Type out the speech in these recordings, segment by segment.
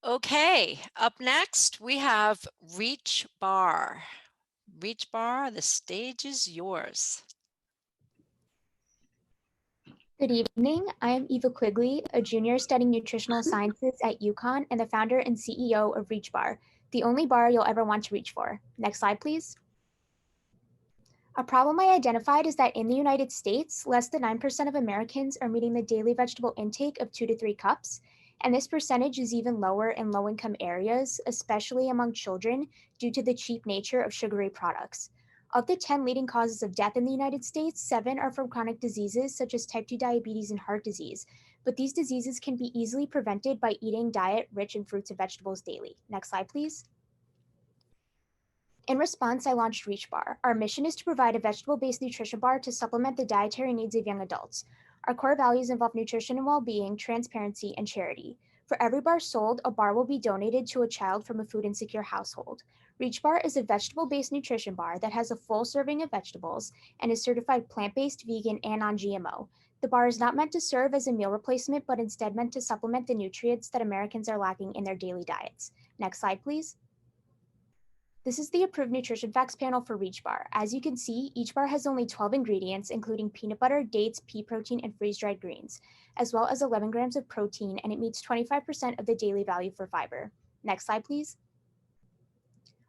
Okay, up next we have Reach Bar. Reach Bar, the stage is yours. Good evening. I am Eva Quigley, a junior studying nutritional sciences at UConn and the founder and CEO of Reach Bar, the only bar you'll ever want to reach for. Next slide, please. A problem I identified is that in the United States, less than 9% of Americans are meeting the daily vegetable intake of 2 to 3 cups, and this percentage is even lower in low-income areas, especially among children, due to the cheap nature of sugary products. Of the 10 leading causes of death in the United States, 7 are from chronic diseases such as type 2 diabetes and heart disease, but these diseases can be easily prevented by eating diet rich in fruits and vegetables daily. Next slide, please. In response, I launched Reach Bar. Our mission is to provide a vegetable-based nutrition bar to supplement the dietary needs of young adults. Our core values involve nutrition and well-being, transparency, and charity. For every bar sold, a bar will be donated to a child from a food insecure household. Reach Bar is a vegetable-based nutrition bar that has a full serving of vegetables and is certified plant-based, vegan, and non-GMO. The bar is not meant to serve as a meal replacement, but instead meant to supplement the nutrients that Americans are lacking in their daily diets. Next slide, please. This is the approved nutrition facts panel for Reach Bar. As you can see, each bar has only 12 ingredients, including peanut butter, dates, pea protein, and freeze-dried greens, as well as 11 grams of protein, and it meets 25% of the daily value for fiber. Next slide, please.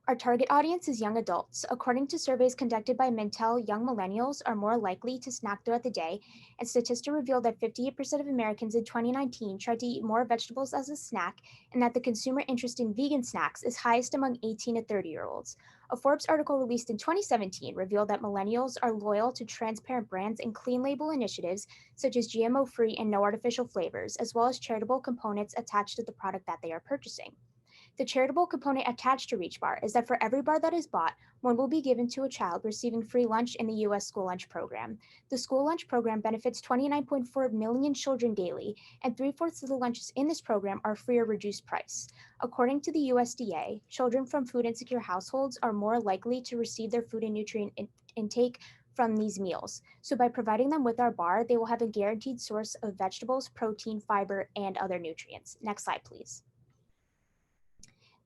Our target audience is young adults. According to surveys conducted by Mintel, young millennials are more likely to snack throughout the day, and statistics reveal that 58% of Americans in 2019 tried to eat more vegetables as a snack, and that the consumer interest in vegan snacks is highest among 18 to 30-year-olds. A Forbes article released in 2017 revealed that millennials are loyal to transparent brands and clean label initiatives such as GMO-free and no artificial flavors, as well as charitable components attached to the product that they are purchasing. The charitable component attached to Reach Bar is that for every bar that is bought, one will be given to a child receiving free lunch in the U.S. school lunch program. The school lunch program benefits 29.4 million children daily, and 3/4 of the lunches in this program are free or reduced price. According to the USDA, children from food insecure households are more likely to receive their food and nutrient intake from these meals. So by providing them with our bar, they will have a guaranteed source of vegetables, protein, fiber, and other nutrients. Next slide, please.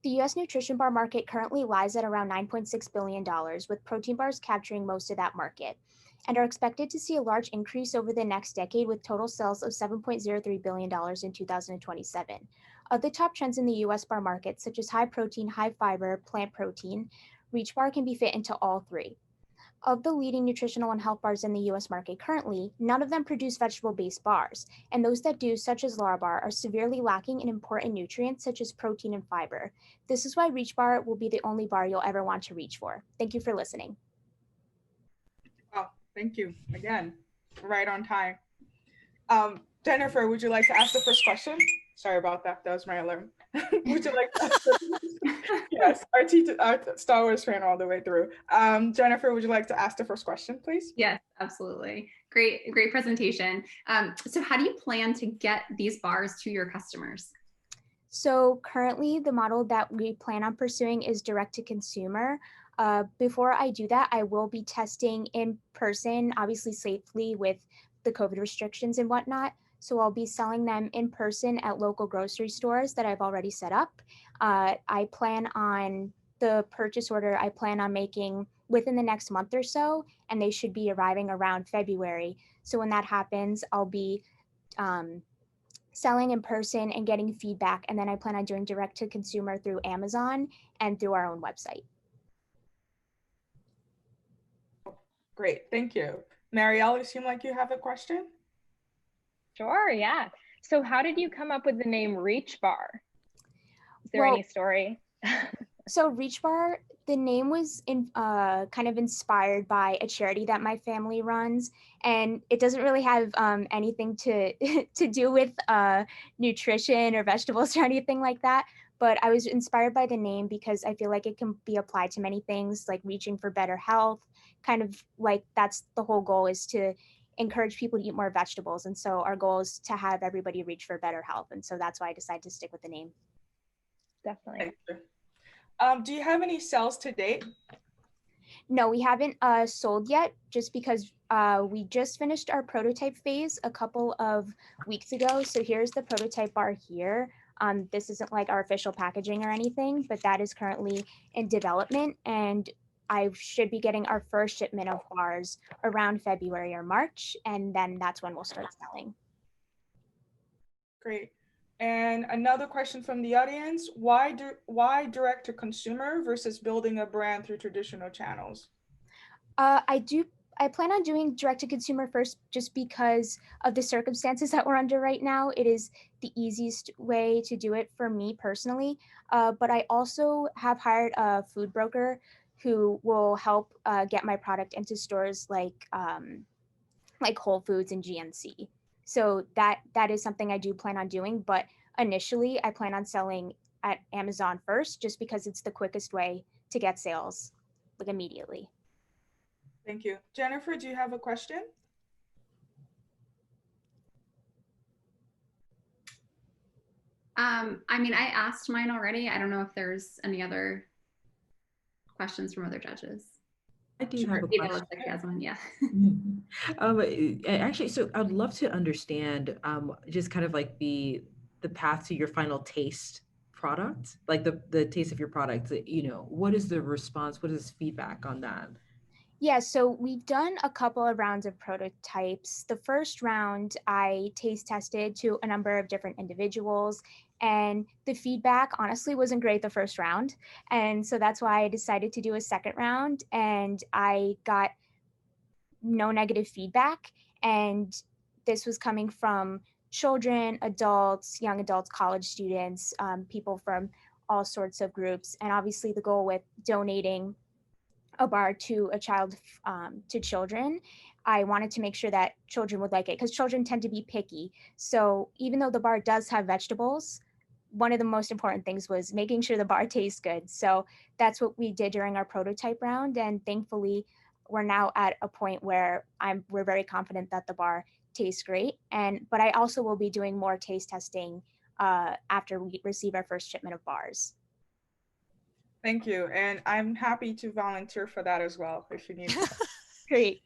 The U.S. nutrition bar market currently lies at around $9.6 billion, with protein bars capturing most of that market, and are expected to see a large increase over the next decade with total sales of $7.03 billion in 2027. Of the top trends in the U.S. bar market, such as high protein, high fiber, plant protein, Reach Bar can be fit into all three. Of the leading nutritional and health bars in the US market currently, none of them produce vegetable-based bars, and those that do, such as Bar, are severely lacking in important nutrients such as protein and fiber. This is why Reach Bar will be the only bar you'll ever want to reach for. Thank you for listening. Wow, thank you again. Right on time. Jennifer, would you like to ask the first question? Sorry about that. That was my alarm. Would you like to ask Yes, our Star Wars fan all the way through. Jennifer, would you like to ask the first question, please? Yes, absolutely. Great presentation. So how do you plan to get these bars to your customers? So currently the model that we plan on pursuing is direct to consumer. Before I do that, I will be testing in person, obviously safely with the COVID restrictions and whatnot. So I'll be selling them in person at local grocery stores that I've already set up. I plan on the purchase order I plan on making within the next month or so, and they should be arriving around February. So when that happens, I'll be selling in person and getting feedback. And then I plan on doing direct to consumer through Amazon and through our own website. Great, thank you. Marielle, you seem like you have a question? Sure, yeah. So how did you come up with the name Reach Bar? Is there any story? So Reach Bar, the name was kind of inspired by a charity that my family runs, and it doesn't really have anything to do with nutrition or vegetables or anything like that. But I was inspired by the name because I feel like it can be applied to many things, like reaching for better health, kind of like that's the whole goal, is to encourage people to eat more vegetables. And so our goal is to have everybody reach for better health. And so that's why I decided to stick with the name. Definitely. Do you have any sales to date? No, we haven't sold yet, just because we just finished our prototype phase a couple of weeks ago. So here's the prototype bar here. This isn't like our official packaging or anything, but that is currently in development, and I should be getting our first shipment of bars around February or March, and then that's when we'll start selling. Great. And another question from the audience, why direct to consumer versus building a brand through traditional channels? I plan on doing direct to consumer first just because of the circumstances that we're under right now. It is the easiest way to do it for me personally. But I also have hired a food broker who will help get my product into stores like Whole Foods and GNC. So that is something I do plan on doing. But initially, I plan on selling at Amazon first, just because it's the quickest way to get sales, like immediately. Thank you. Jennifer, do you have a question? I mean, I asked mine already. I don't know if there's any other questions from other judges. I do have a Vida question. looks like she has one, yeah. Actually, so I'd love to understand just kind of like the path to your final taste product, like the taste of your product. You know, what is the response? What is feedback on that? Yeah, so we've done a couple of rounds of prototypes. The first round, I taste tested to a number of different individuals, and the feedback honestly wasn't great the first round. And so that's why I decided to do a second round, and I got no negative feedback. And this was coming from children, adults, young adults, college students, people from all sorts of groups. And obviously, the goal with donating a bar to a child, to children, I wanted to make sure that children would like it, because children tend to be picky. So even though the bar does have vegetables, one of the most important things was making sure the bar tastes good. So that's what we did during our prototype round, and thankfully we're now at a point where we're very confident that the bar tastes great. But I also will be doing more taste testing after we receive our first shipment of bars. Thank you. And I'm happy to volunteer for that as well if you need. Great.